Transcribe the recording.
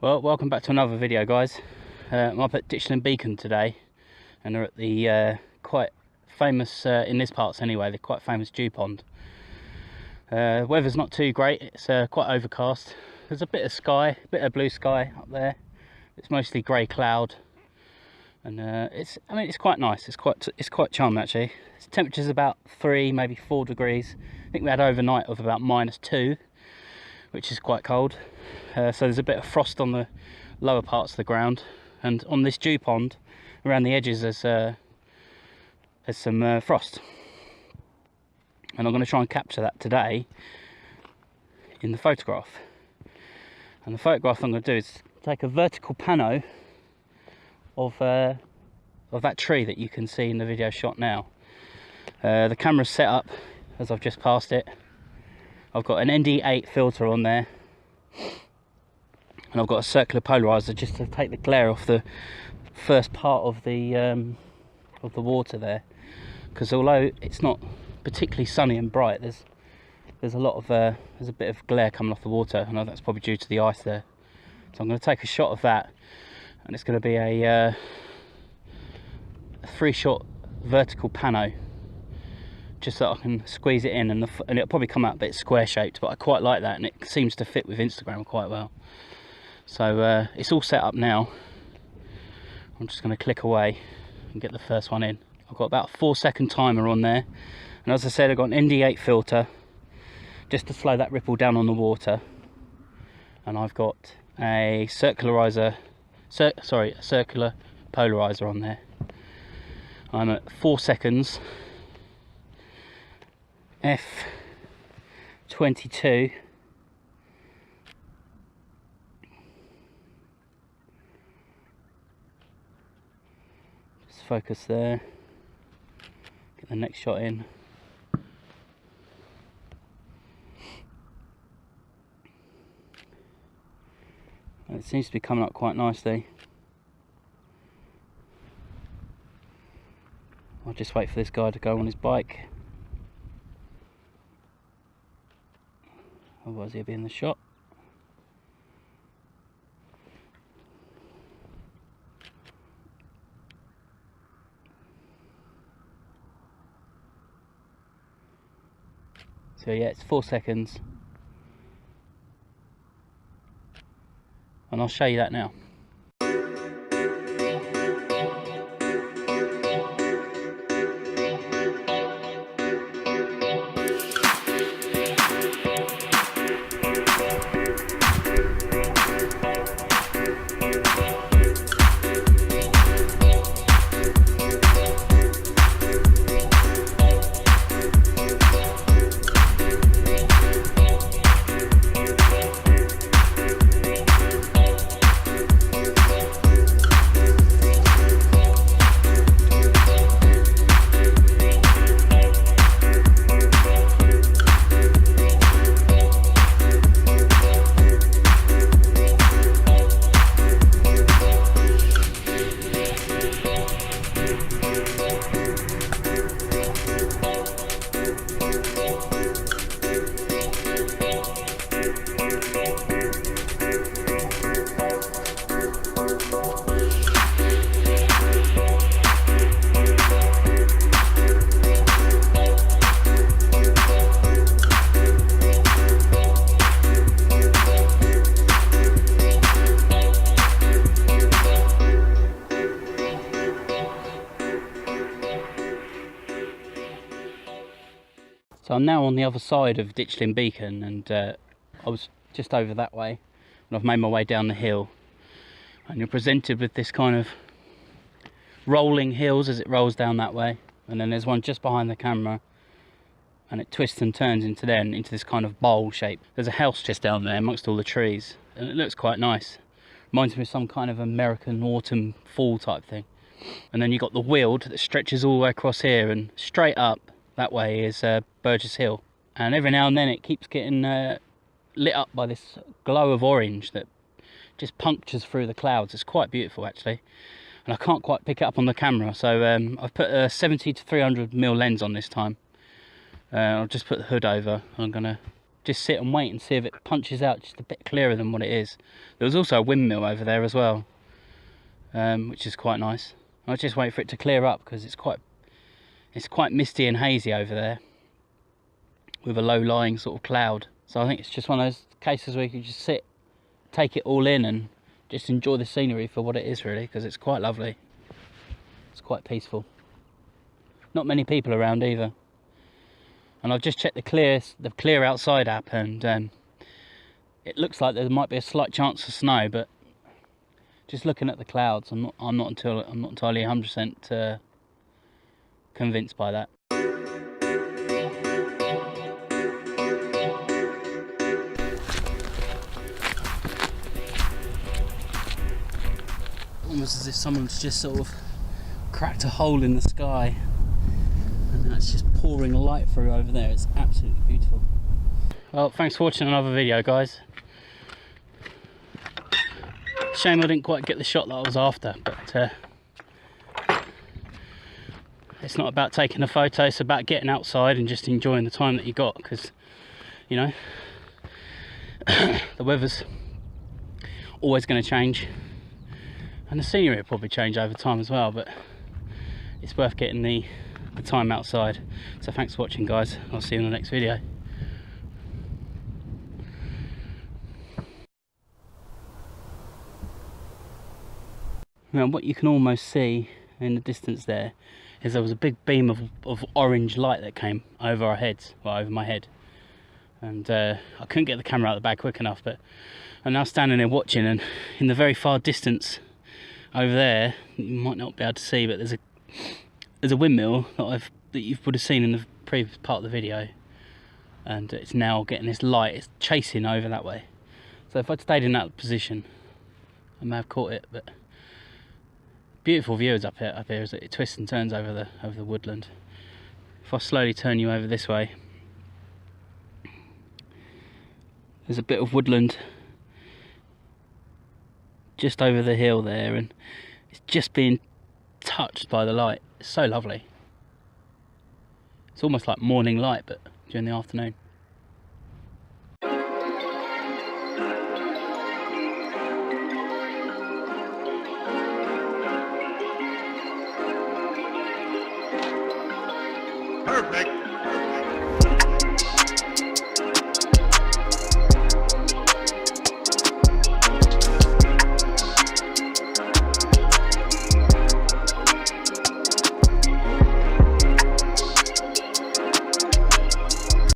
Well, welcome back to another video, guys. I'm up at Ditchling Beacon today, and they're at the quite famous, in this parts anyway, the quite famous dew pond. Weather's not too great, it's quite overcast. There's a bit of sky, a bit of blue sky up there. It's mostly grey cloud, and it's quite nice. It's quite charming actually. The temperature's about 3, maybe 4 degrees. I think we had overnight of about -2, which is quite cold. So there's a bit of frost on the lower parts of the ground, and on this dew pond around the edges there's some frost, and I'm going to try and capture that today in the photograph. And the photograph I'm going to do is take a vertical pano of that tree that you can see in the video shot now. The camera's set up as I've just passed it. I've got an ND8 filter on there, and I've got a circular polarizer just to take the glare off the first part of the water there, because although it's not particularly sunny and bright, there's a lot of there's a bit of glare coming off the water. I know that's probably due to the ice there. So I'm going to take a shot of that, and it's going to be a 3-shot vertical pano, just so I can squeeze it in, and it'll probably come out a bit square shaped, but I quite like that, and it seems to fit with Instagram quite well. So it's all set up now. I'm just going to click away and get the first one in. I've got about a 4-second timer on there, and as I said, I've got an ND8 filter just to slow that ripple down on the water, and I've got a circular polarizer on there. I'm at 4 seconds, f22. Just focus there, get the next shot in. And it seems to be coming up quite nicely. I'll just wait for this guy to go on his bike, otherwise he'll be in the shot. So yeah, it's 4 seconds, and I'll show you that now. So I'm now on the other side of Ditchling Beacon, and I was just over that way, and I've made my way down the hill, and you're presented with this kind of rolling hills as it rolls down that way, and then there's one just behind the camera, and it twists and turns into this kind of bowl shape. There's a house just down there amongst all the trees, and it looks quite nice. Reminds me of some kind of American autumn fall type thing. And then you've got the weald that stretches all the way across here, and straight up that way is Burgess Hill, and every now and then it keeps getting lit up by this glow of orange that just punctures through the clouds. It's quite beautiful actually, and I can't quite pick it up on the camera, so I've put a 70 to 300mm lens on this time. I'll just put the hood over. I'm gonna just sit and wait and see if it punches out just a bit clearer than what it is. There was also a windmill over there as well, which is quite nice. I'll just wait for it to clear up because it's quite misty and hazy over there with a low-lying sort of cloud. So I think it's just one of those cases where you can just sit, take it all in and just enjoy the scenery for what it is really, because it's quite lovely. It's quite peaceful. Not many people around either. And I've just checked the clear outside app, and it looks like there might be a slight chance of snow, but just looking at the clouds, I'm not entirely 100% convinced by that. Almost as if someone's just sort of cracked a hole in the sky, and that's just pouring light through over there. It's absolutely beautiful. Well, thanks for watching another video, guys. Shame I didn't quite get the shot that I was after, but it's not about taking a photo, it's about getting outside and just enjoying the time that you got, because, you know, the weather's always going to change, and the scenery will probably change over time as well, but it's worth getting the time outside. So thanks for watching, guys. I'll see you in the next video. Now what you can almost see in the distance there is there was a big beam of orange light that came over our heads, well, over my head, and I couldn't get the camera out of the bag quick enough, but I'm now standing there watching, and in the very far distance over there, you might not be able to see, but there's a windmill that you would have seen in the previous part of the video, and it's now getting this light. It's chasing over that way. So if I'd stayed in that position, I may have caught it. But beautiful views up here as it twists and turns over the woodland. If I slowly turn you over this way, there's a bit of woodland just over the hill there, and it's just being touched by the light. It's so lovely. It's almost like morning light, but during the afternoon. Perfect.